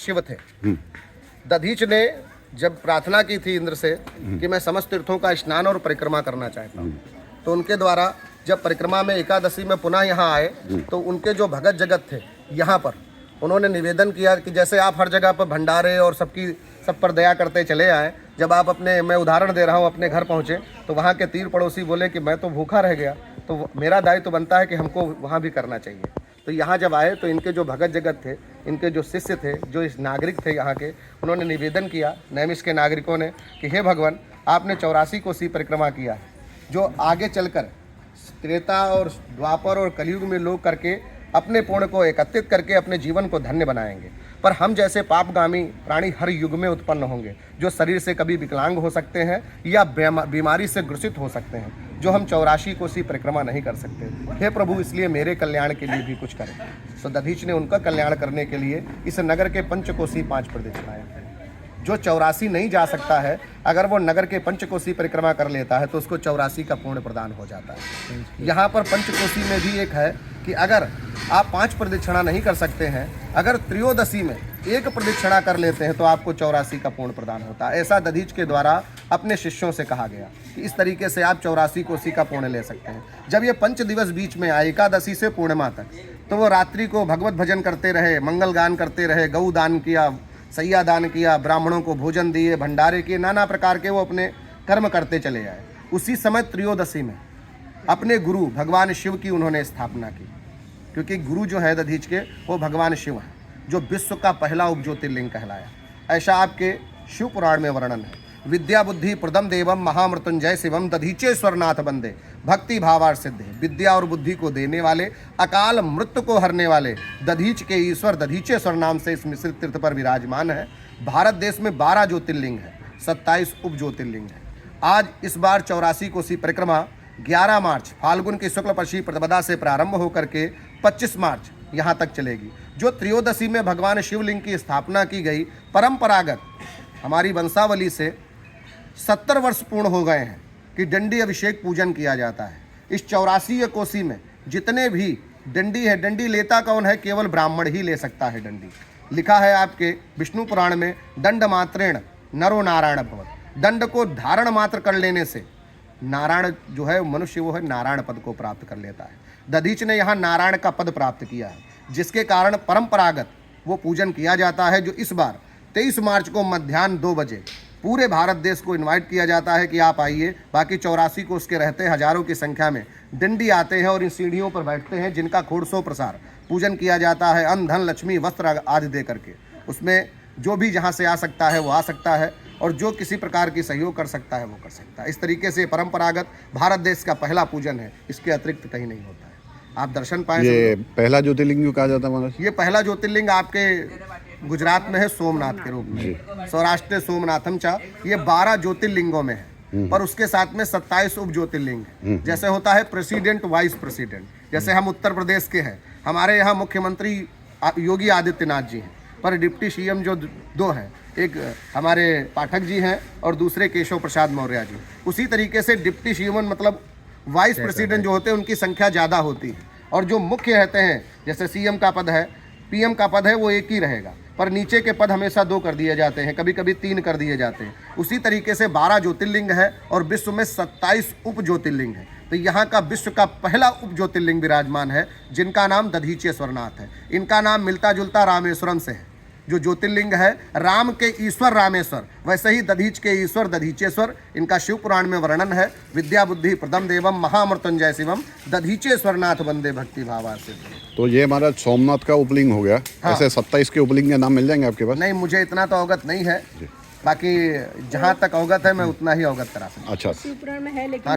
शिव थे। दधीच ने जब प्रार्थना की थी इंद्र से कि मैं समस्त तीर्थों का स्नान और परिक्रमा करना चाहता हूँ, तो उनके द्वारा जब परिक्रमा में एकादशी में पुनः यहाँ आए तो उनके जो भगत जगत थे यहाँ पर उन्होंने निवेदन किया कि जैसे आप हर जगह पर भंडारे और सब पर दया करते चले आए, जब आप अपने, मैं उदाहरण दे रहा हूँ, अपने घर पहुँचे तो वहाँ के तीर पड़ोसी बोले कि मैं तो भूखा रह गया, तो मेरा दायित्व तो बनता है कि हमको वहाँ भी करना चाहिए। तो यहाँ जब आए तो इनके जो भगत जगत थे, इनके जो शिष्य थे, जो इस नागरिक थे यहाँ के, उन्होंने निवेदन किया नैमिष के नागरिकों ने कि हे भगवान, आपने 84 कोसी परिक्रमा किया है, जो आगे चलकर त्रेता और द्वापर और कलयुग में लोग करके अपने पुण्य को एकत्रित करके अपने जीवन को धन्य बनाएंगे। पर हम जैसे पापगामी प्राणी हर युग में उत्पन्न होंगे, जो शरीर से कभी विकलांग हो सकते हैं या बीमारी से ग्रसित हो सकते हैं, जो हम 84 कोसी परिक्रमा नहीं कर सकते। हे प्रभु, इसलिए मेरे कल्याण के लिए भी कुछ करें। तो दधीच ने उनका कल्याण करने के लिए इस नगर के पंचकोसी 5 प्रदक्षिणाएं, जो 84 नहीं जा सकता है, अगर वो नगर के पंचकोसी परिक्रमा कर लेता है तो उसको 84 का पुण्य प्रदान हो जाता है। यहाँ पर पंचकोसी में भी एक है कि अगर आप 5 प्रदक्षिणा नहीं कर सकते हैं, अगर त्रयोदशी में 1 प्रदक्षिणा कर लेते हैं तो आपको 84 का पुण्य प्रदान होता है। ऐसा दधीच के द्वारा अपने शिष्यों से कहा गया कि इस तरीके से आप 84 कोसी का पुण्य ले सकते हैं। जब ये 5 दिवस बीच में आए, एकादशी से पूर्णिमा तक, तो वो रात्रि को भगवत भजन करते रहे, मंगल गान करते रहे, गौ दान किया, सैया दान किया, ब्राह्मणों को भोजन दिए, भंडारे किए, नाना प्रकार के वो अपने कर्म करते चले आए। उसी समय त्रयोदशी में अपने गुरु भगवान शिव की उन्होंने स्थापना की, क्योंकि गुरु जो है दधीच के वो भगवान शिव हैं, जो विश्व का पहला उपज्योतिर्लिंग कहलाया। ऐसा आपके शिव पुराण में वर्णन है। विद्या बुद्धि प्रदम देवम महामृत्युंजय शिवम दधीचेश्वरनाथ बंदे भक्ति भावार सिद्धे। विद्या और बुद्धि को देने वाले, अकाल मृत्यु को हरने वाले दधीच के ईश्वर दधीचेश्वर नाम से इस मिश्रित तीर्थ पर विराजमान है। भारत देश में 12 ज्योतिर्लिंग है, 27 उप ज्योतिर्लिंग है। आज इस बार 84 कोसी परिक्रमा 11 मार्च फाल्गुन की शुक्ल पक्षी प्रतिपदा से प्रारंभ होकर के 25 मार्च यहाँ तक चलेगी। जो त्रयोदशी में भगवान शिवलिंग की स्थापना की गई, परंपरागत हमारी वंशावली से 70 वर्ष पूर्ण हो गए हैं कि डंडी अभिषेक पूजन किया जाता है। इस 84 कोसी में जितने भी डंडी है, डंडी लेता कौन है? केवल ब्राह्मण ही ले सकता है डंडी। लिखा है आपके विष्णु पुराण में, दंड मात्रेण नरो नारायण भवत्। दंड को धारण मात्र कर लेने से नारायण जो है मनुष्य, वो है नारायण पद को प्राप्त कर लेता है। दधीच ने यहाँ नारायण का पद प्राप्त किया है, जिसके कारण परंपरागत वो पूजन किया जाता है। जो इस बार 23 मार्च को मध्याह्न 2 बजे पूरे भारत देश को इनवाइट किया जाता है कि आप आइए। बाकी 84 को उसके रहते हजारों की संख्या में डंडी आते हैं और इन सीढ़ियों पर बैठते हैं, जिनका खोड़सो प्रसार पूजन किया जाता है, अन्न धन लक्ष्मी वस्त्र आदि दे करके। उसमें जो भी जहाँ से आ सकता है वो आ सकता है, और जो किसी प्रकार की सहयोग कर सकता है वो कर सकता है। इस तरीके से परंपरागत भारत देश का पहला पूजन है, इसके अतिरिक्त कहीं नहीं होता है। आप दर्शन पाएं। ये पहला ज्योतिर्लिंग क्यों कहा जाता है महाराज? ये पहला ज्योतिर्लिंग आपके गुजरात में है सोमनाथ के रूप में, सौराष्ट्र सोमनाथम चा। ये 12 ज्योतिर्लिंगों में है, पर उसके साथ में 27 उप ज्योतिर्लिंग है। जैसे होता है प्रेसिडेंट वाइस प्रेसिडेंट, जैसे हम उत्तर प्रदेश के हैं, हमारे यहाँ मुख्यमंत्री योगी आदित्यनाथ जी हैं, पर डिप्टी सीएम जो 2 हैं, एक हमारे पाठक जी हैं और दूसरे केशव प्रसाद मौर्य जी। उसी तरीके से डिप्टी सीएम मतलब वाइस प्रेसिडेंट जो होते हैं उनकी संख्या ज़्यादा होती है, और जो मुख्य रहते हैं, जैसे सीएम का पद है, पीएम का पद है, वो एक ही रहेगा, पर नीचे के पद हमेशा 2 कर दिए जाते हैं, कभी कभी 3 कर दिए जाते हैं। उसी तरीके से 12 ज्योतिर्लिंग है और विश्व में 27 उप ज्योतिर्लिंग है। तो यहाँ का विश्व का पहला उप ज्योतिर्लिंग विराजमान है, जिनका नाम दधीचेश्वरनाथ है। इनका नाम मिलता जुलता रामेश्वरम से है। जो ज्योतिर्लिंग है राम के ईश्वर रामेश्वर, वैसे ही दधीच के ईश्वर दधीचेश्वर। इनका शिव पुराण में वर्णन है। विद्या बुद्धि प्रदम देवम महामृत्युंजय शिवम दधीचेश्वरनाथ बंदे भक्ति भावा से। तो ये हमारा सोमनाथ का उपलिंग हो गया। हाँ। ऐसे 27 के उपलिंग के नाम मिल जाएंगे आपके पास? नहीं, मुझे इतना तो अवगत नहीं है, बाकी जहाँ तक अवगत है मैं उतना ही अवगत करा सकता हूँ। अच्छा, शिव पुराण में है लेकिन